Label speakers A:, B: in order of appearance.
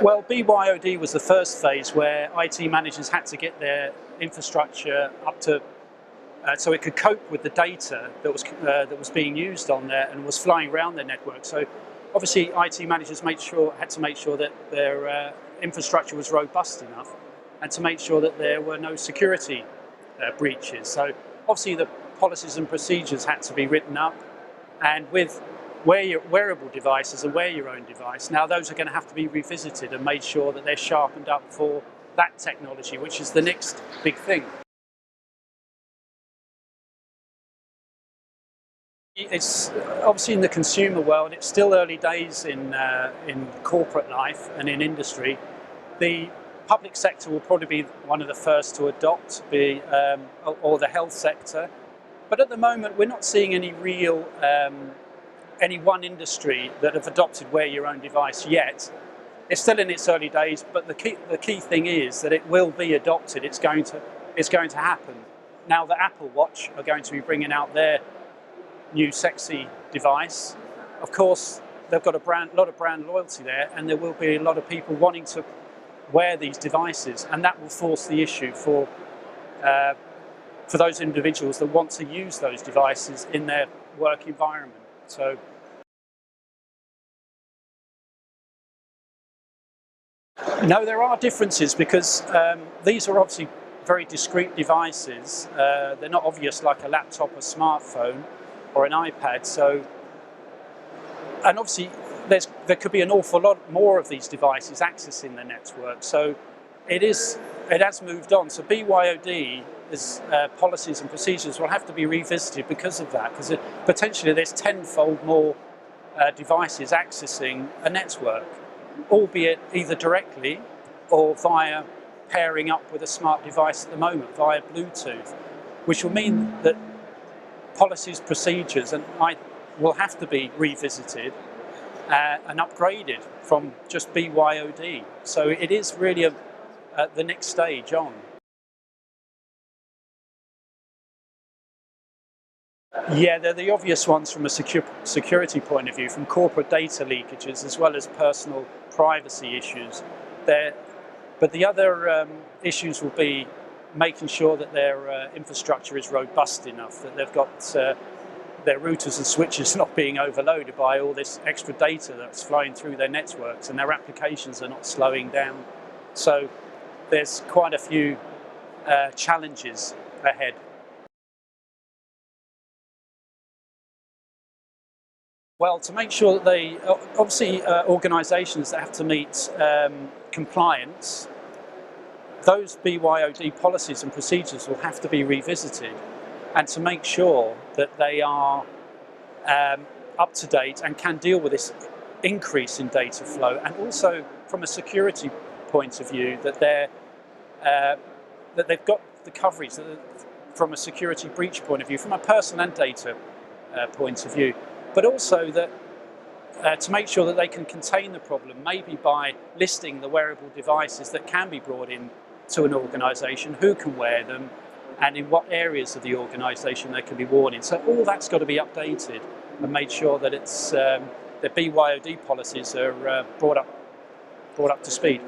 A: Well, BYOD was the first phase where IT managers had to get their infrastructure up to so it could cope with the data that was being used on there and was flying around their network. So obviously IT managers had to make sure that their infrastructure was robust enough and to make sure that there were no security breaches. So obviously the policies and procedures had to be written up, and with wearable devices and wear your own device, now those are going to have to be revisited and made sure that they're sharpened up for that technology, which is the next big thing. It's obviously in the consumer world, it's still early days in corporate life and in industry. The public sector will probably be one of the first to adopt, or the health sector. But at the moment, we're not seeing any real any one industry that have adopted wear your own device yet. It's still in its early days, but the key thing is that it will be adopted. It's going to happen. Now the Apple Watch are going to be bringing out their new sexy device. Of course, they've got a lot of brand loyalty there, and there will be a lot of people wanting to wear these devices, and that will force the issue for those individuals that want to use those devices in their work environment. So, no, there are differences because these are obviously very discrete devices. They're not obvious like a laptop, a smartphone, or an iPad. So, and obviously there could be an awful lot more of these devices accessing the network. So it has moved on. So BYOD policies and procedures will have to be revisited because of that, because potentially there's tenfold more devices accessing a network, albeit either directly or via pairing up with a smart device at the moment via Bluetooth, which will mean that policies, procedures, will have to be revisited and upgraded from just BYOD. So it is really the next stage on. Yeah, they're the obvious ones from a security point of view, from corporate data leakages as well as personal privacy issues. But the other issues will be making sure that their infrastructure is robust enough, that they've got their routers and switches not being overloaded by all this extra data that's flowing through their networks, and their applications are not slowing down. So there's quite a few challenges ahead. Well, to make sure that obviously organisations that have to meet compliance, those BYOD policies and procedures will have to be revisited, and to make sure that they are up to date and can deal with this increase in data flow, and also from a security point of view that they've got the coverage from a security breach point of view, from a person and data point of view, but also that to make sure that they can contain the problem, maybe by listing the wearable devices that can be brought in to an organisation, who can wear them, and in what areas of the organisation they can be worn in. So all that's got to be updated and made sure that the BYOD policies are brought up to speed.